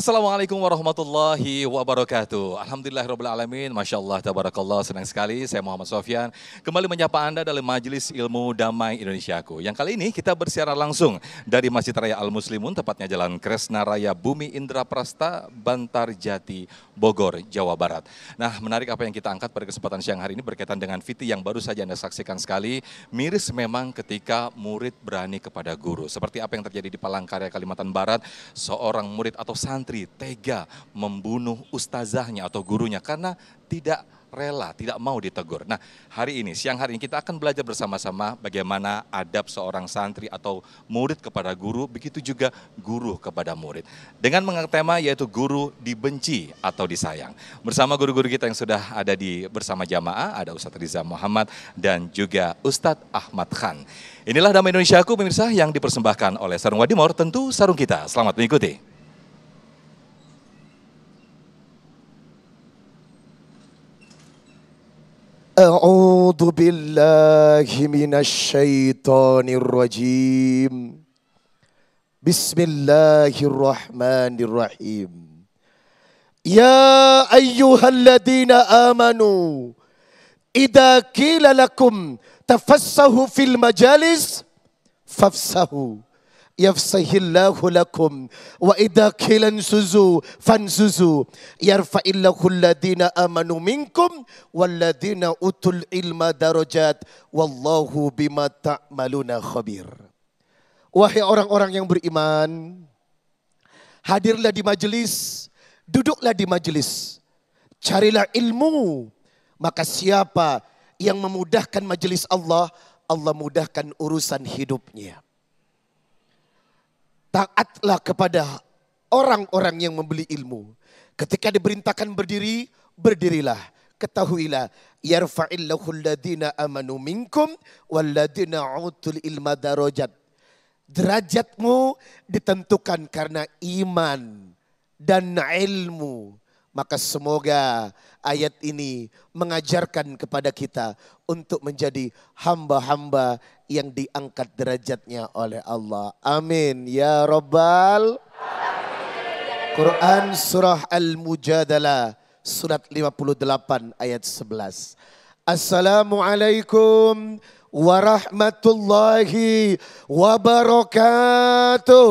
Assalamualaikum warahmatullahi wabarakatuh. Alhamdulillahirrahmanirrahim. Masya Allah, tabarakallah, senang sekali. Saya Muhammad Sofyan kembali menyapa Anda dalam Majelis Ilmu Damai Indonesiaku. Yang kali ini kita bersiaran langsung dari Masjid Raya Al-Muslimun, tepatnya Jalan Kresna Raya Bumi Indraprasta, Bantarjati, Bogor, Jawa Barat. Nah, menarik apa yang kita angkat pada kesempatan siang hari ini berkaitan dengan VT yang baru saja Anda saksikan sekali. Miris memang ketika murid berani kepada guru. Seperti apa yang terjadi di Palangkaraya, Kalimantan Barat, seorang murid atau santri tega membunuh ustazahnya atau gurunya karena tidak rela, tidak mau ditegur. Nah, siang hari ini kita akan belajar bersama-sama bagaimana adab seorang santri atau murid kepada guru, begitu juga guru kepada murid. Dengan mengangkat tema yaitu guru dibenci atau disayang. Bersama guru-guru kita yang sudah ada bersama jamaah, ada Ustadz Riza Muhammad dan juga Ustadz Ahmad Khan. Inilah Damai Indonesiaku pemirsa yang dipersembahkan oleh Sarung Wadimor, tentu sarung kita. Selamat mengikuti. أعوذ بالله من الشيطان الرجيم بسم الله الرحمن الرحيم يا أيها الذين آمنوا إذا قيل لكم تفسحوا في المجالس فافسحوا يفسح الله لكم وإذا قيل انشزوا فانشزوا يرفع الله الذين آمنوا منكم والذين أوتوا العلم درجات والله بما تعملون خبير. Wahai orang-orang yang beriman, hadirlah di majelis, duduklah di majelis, carilah ilmu. Maka siapa yang memudahkan majelis Allah, Allah mudahkan urusan hidupnya. Taatlah kepada orang-orang yang membeli ilmu. Ketika diperintahkan berdiri, berdirilah. Ketahuilah, yarfa'illahu alladhina amanu minkum walladhina utul ilma darajat. Derajatmu ditentukan karena iman dan ilmu. Maka semoga ayat ini mengajarkan kepada kita untuk menjadi hamba-hamba yang diangkat derajatnya oleh Allah. Amin ya Rabbal. Quran surah Al-Mujadalah surat 58 ayat 11. Assalamualaikum warahmatullahi wabarakatuh.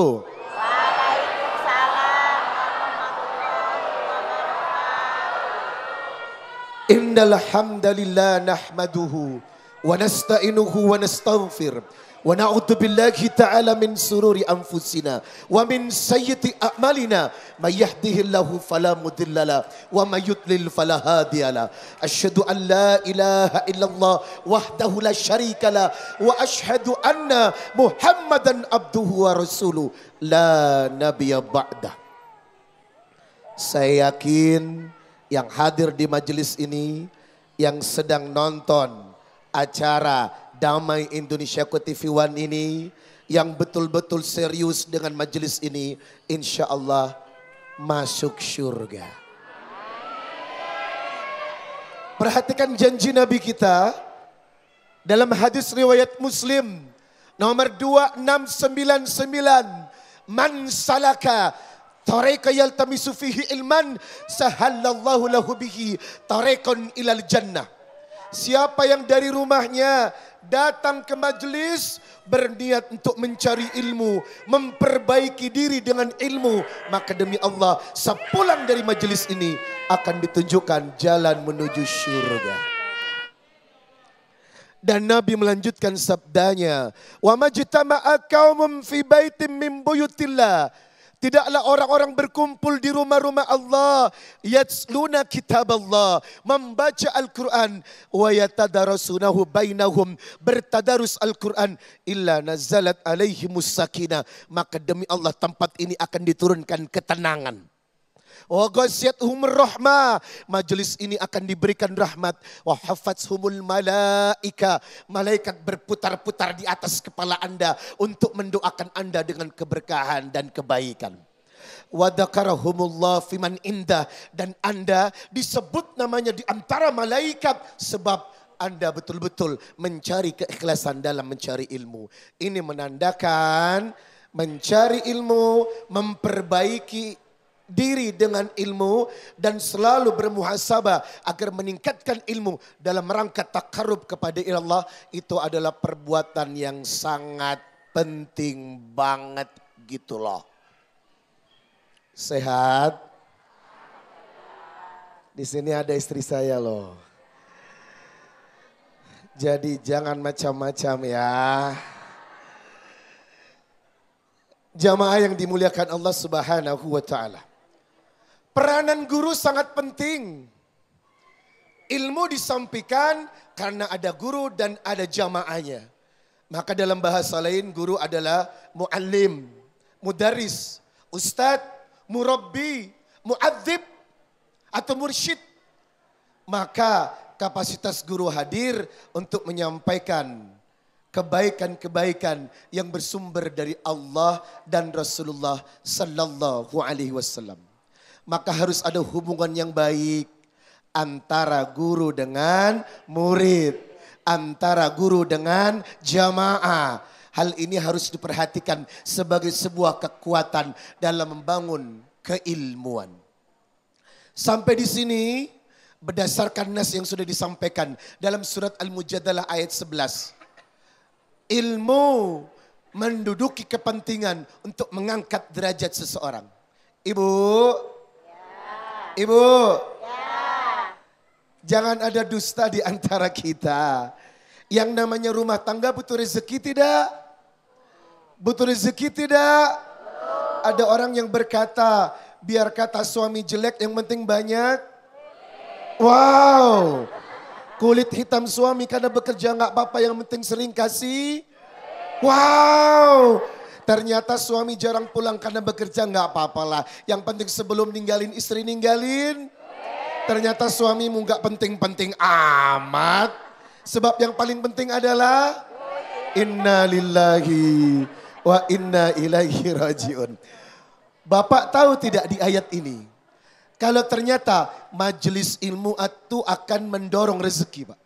Innal hamdalillah nahmaduhu wa nasta'inuhu wa nastaghfir wa na'udzu billahi ta'ala min sururi anfusina wa min sayyiati a'malina may yahdihillahu fala mudhillalah wa may yudlil fala hadiyalah. Asyhadu an la ilaha illallah wahdahu la syarikalah wa asyhadu anna Muhammadan abduhu wa rasuluh la nabiyya ba'dah. Saya yakin yang hadir di majelis ini, yang sedang nonton acara Damai Indonesiaku TV One ini, yang betul-betul serius dengan majelis ini, insya Allah masuk surga. Perhatikan janji Nabi kita dalam hadis riwayat Muslim nomor 2699, man salaka tariqa yaltamisu fihi ilman sahallallahu lahu bihi tariqan ilal jannah. Siapa yang dari rumahnya datang ke majelis berniat untuk mencari ilmu, memperbaiki diri dengan ilmu, maka demi Allah sepulang dari majelis ini akan ditunjukkan jalan menuju surga. Dan Nabi melanjutkan sabdanya, wa majtama'a qaumun fi baitin min buyutillah. Tidaklah orang-orang berkumpul di rumah-rumah Allah, yatsluna kitab Allah, membaca Al-Quran, wa yatadarasunahu bainahum, bertadarus Al-Quran, illa nazalat alaihimus sakinah, maka demi Allah tempat ini akan diturunkan ketenangan. Wa ghasyiyatuhumur rahmah, majelis ini akan diberikan rahmat. Wa hafatzhumul malaika, malaikat berputar-putar di atas kepala Anda untuk mendoakan Anda dengan keberkahan dan kebaikan. Wa dzakarahumullah fiman indah, dan Anda disebut namanya di antara malaikat sebab Anda betul-betul mencari keikhlasan dalam mencari ilmu. Ini menandakan mencari ilmu, memperbaiki diri dengan ilmu dan selalu bermuhasabah agar meningkatkan ilmu dalam rangka takarrub kepada Allah, itu adalah perbuatan yang sangat penting banget gitu loh. Sehat? Di sini ada istri saya loh. Jadi jangan macam-macam ya. Jamaah yang dimuliakan Allah Subhanahu wa taala. Peranan guru sangat penting. Ilmu disampaikan karena ada guru dan ada jamaahnya. Maka dalam bahasa lain guru adalah muallim, mudaris, ustadz, murabbi, muadzib atau mursyid. Maka kapasitas guru hadir untuk menyampaikan kebaikan-kebaikan yang bersumber dari Allah dan Rasulullah sallallahu alaihi wasallam. Maka harus ada hubungan yang baik antara guru dengan murid, antara guru dengan jamaah. Hal ini harus diperhatikan sebagai sebuah kekuatan dalam membangun keilmuan. Sampai di sini berdasarkan nas yang sudah disampaikan dalam surat Al-Mujadalah ayat 11. Ilmu menduduki kepentingan untuk mengangkat derajat seseorang. Ibu, Ibu, jangan ada dusta di antara kita. Yang namanya rumah tangga butuh rezeki tidak? Butuh rezeki tidak? Ada orang yang berkata, biar kata suami jelek yang penting banyak. Wow, kulit hitam suami karena bekerja nggak apa-apa yang penting sering kasih. Wow, ternyata suami jarang pulang karena bekerja nggak apa-apalah. Yang penting sebelum ninggalin istri ninggalin. Ternyata suamimu nggak penting-penting amat. Sebab yang paling penting adalah inna lillahi wa inna ilaihi rajiun. Bapak tahu tidak di ayat ini, kalau ternyata majelis ilmu itu akan mendorong rezeki, Pak.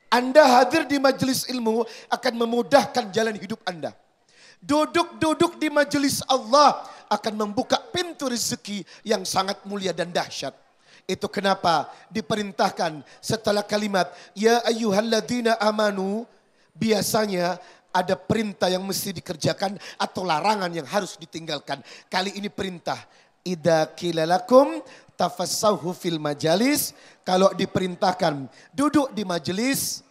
Anda hadir di majelis ilmu akan memudahkan jalan hidup Anda. Duduk-duduk di majelis Allah akan membuka pintu rezeki yang sangat mulia dan dahsyat. Itu kenapa diperintahkan setelah kalimat ya ayyuhalladzina amanu, biasanya ada perintah yang mesti dikerjakan atau larangan yang harus ditinggalkan. Kali ini perintah. Idza qila lakum tafassahu fil majalis, kalau diperintahkan duduk di majelis,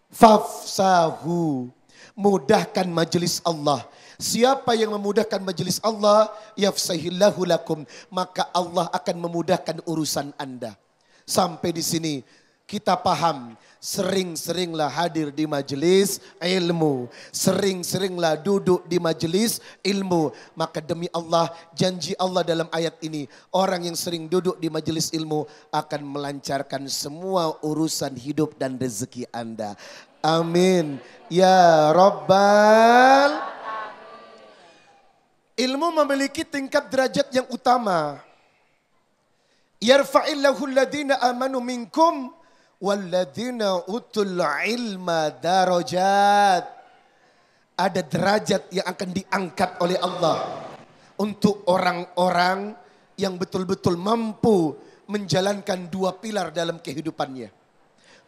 fafsahu, mudahkan majelis Allah. Siapa yang memudahkan majelis Allah, yafsahillahu lakum, maka Allah akan memudahkan urusan Anda. Sampai di sini kita paham, sering-seringlah hadir di majelis ilmu, sering-seringlah duduk di majelis ilmu. Maka demi Allah, janji Allah dalam ayat ini, orang yang sering duduk di majelis ilmu akan melancarkan semua urusan hidup dan rezeki Anda. Amin ya Rabbal. Ilmu memiliki tingkat derajat yang utama. Yarfa'illahu alladhina amanu minkum walladhina utul ilma darajat. Ada derajat yang akan diangkat oleh Allah untuk orang-orang yang betul-betul mampu menjalankan dua pilar dalam kehidupannya.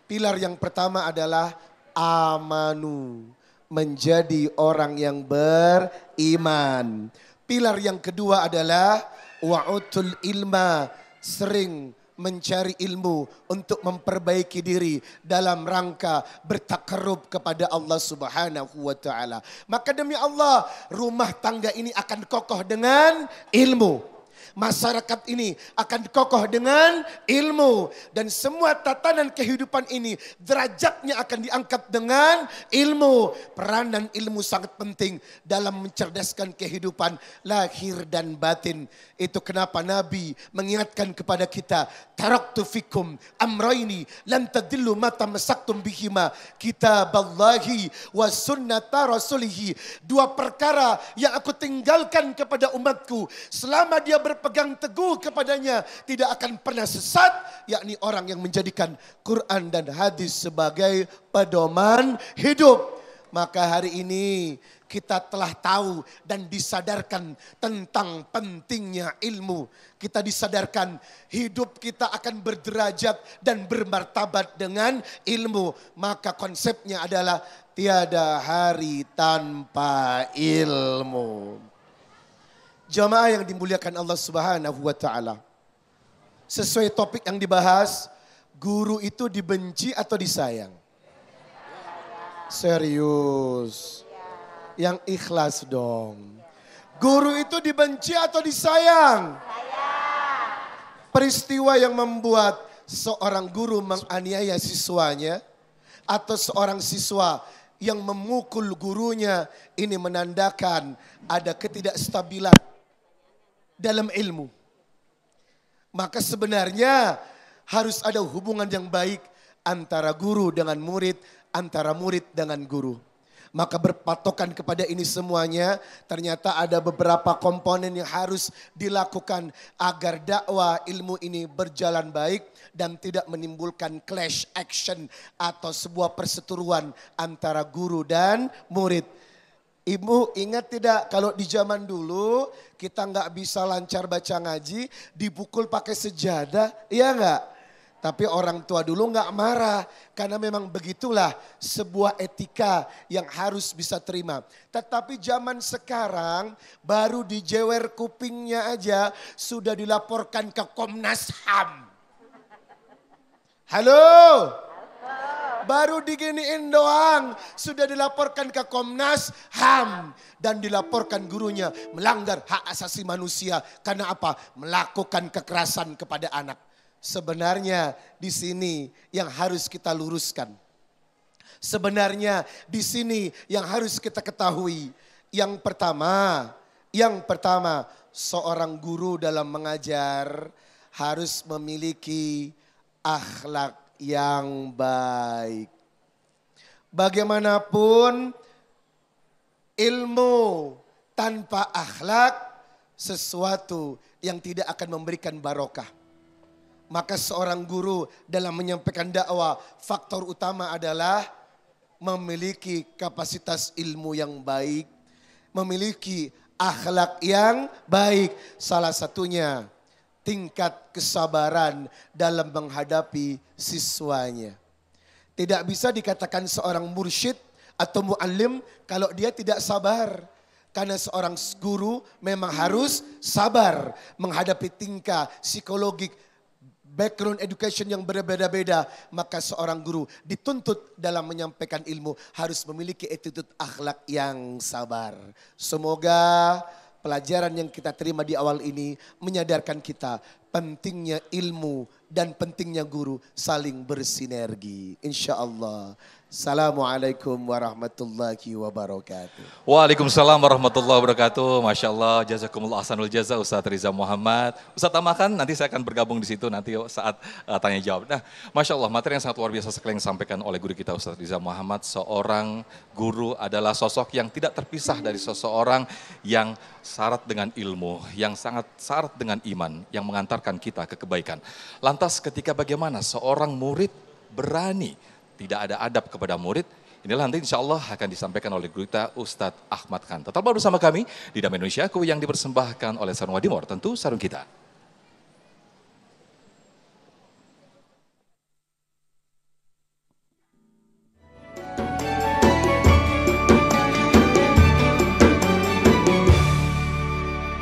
Pilar yang pertama adalah amanu, menjadi orang yang beriman. Pilar yang kedua adalah wa'utul ilma, sering mencari ilmu untuk memperbaiki diri dalam rangka bertakarrub kepada Allah Subhanahu wa taala. Maka demi Allah, rumah tangga ini akan kokoh dengan ilmu. Masyarakat ini akan kokoh dengan ilmu. Dan semua tatanan kehidupan ini derajatnya akan diangkat dengan ilmu. Peranan ilmu sangat penting dalam mencerdaskan kehidupan lahir dan batin. Itu kenapa Nabi mengingatkan kepada kita, taraktu fikum amraini lan tadillu ma tamassaktum bihima, kitaballahi wa sunnata rasulihi. Dua perkara yang aku tinggalkan kepada umatku, selama dia berpegang teguh kepadanya tidak akan pernah sesat, yakni orang yang menjadikan Quran dan hadis sebagai pedoman hidup. Maka hari ini kita telah tahu dan disadarkan tentang pentingnya ilmu. Kita disadarkan hidup kita akan berderajat dan bermartabat dengan ilmu. Maka konsepnya adalah tiada hari tanpa ilmu. Jamaah yang dimuliakan Allah Subhanahu wa taala. Sesuai topik yang dibahas, guru itu dibenci atau disayang? Serius. Yang ikhlas dong. Guru itu dibenci atau disayang? Peristiwa yang membuat seorang guru menganiaya siswanya atau seorang siswa yang memukul gurunya, ini menandakan ada ketidakstabilan dalam ilmu. Maka sebenarnya harus ada hubungan yang baik antara guru dengan murid, antara murid dengan guru. Maka berpatokan kepada ini semuanya, ternyata ada beberapa komponen yang harus dilakukan agar dakwah ilmu ini berjalan baik dan tidak menimbulkan clash action atau sebuah perseteruan antara guru dan murid. Ibu ingat tidak kalau di zaman dulu kita nggak bisa lancar baca ngaji, dipukul pakai sejadah, iya nggak? Tapi orang tua dulu nggak marah karena memang begitulah sebuah etika yang harus bisa terima. Tetapi zaman sekarang baru dijewer kupingnya aja sudah dilaporkan ke Komnas HAM. Halo? Baru diginiin doang, sudah dilaporkan ke Komnas HAM. Dan dilaporkan gurunya melanggar hak asasi manusia. Karena apa? Melakukan kekerasan kepada anak. Sebenarnya di sini yang harus kita luruskan. Sebenarnya di sini yang harus kita ketahui. Yang pertama seorang guru dalam mengajar harus memiliki akhlak yang baik. Bagaimanapun ilmu tanpa akhlak sesuatu yang tidak akan memberikan barokah. Maka seorang guru dalam menyampaikan dakwah, faktor utama adalah memiliki kapasitas ilmu yang baik, memiliki akhlak yang baik. Salah satunya tingkat kesabaran dalam menghadapi siswanya. Tidak bisa dikatakan seorang mursyid atau muallim kalau dia tidak sabar. Karena seorang guru memang harus sabar menghadapi tingkah psikologik, background education yang berbeda-beda. Maka seorang guru dituntut dalam menyampaikan ilmu harus memiliki attitude akhlak yang sabar. Semoga pelajaran yang kita terima di awal ini menyadarkan kita pentingnya ilmu dan pentingnya guru saling bersinergi. Insya Allah. Assalamualaikum warahmatullahi wabarakatuh. Waalaikumsalam warahmatullahi wabarakatuh. Masya Allah, jazakumullah ahsanul jaza Ustadz Riza Muhammad. Ustadz tambahkan, nanti saya akan bergabung di situ nanti saat tanya jawab. Nah, Masya Allah, materi yang sangat luar biasa sekali yang disampaikan oleh guru kita Ustadz Riza Muhammad. Seorang guru adalah sosok yang tidak terpisah dari seseorang yang syarat dengan ilmu, yang sangat syarat dengan iman, yang mengantarkan kita ke kebaikan. Lantas ketika bagaimana seorang murid berani tidak ada adab kepada murid, inilah nanti insya Allah akan disampaikan oleh guru kita Ustadz Ahmad Khan. Tetaplah bersama kami di Damai Indonesiaku yang dipersembahkan oleh Sarung Wadimor, tentu sarung kita.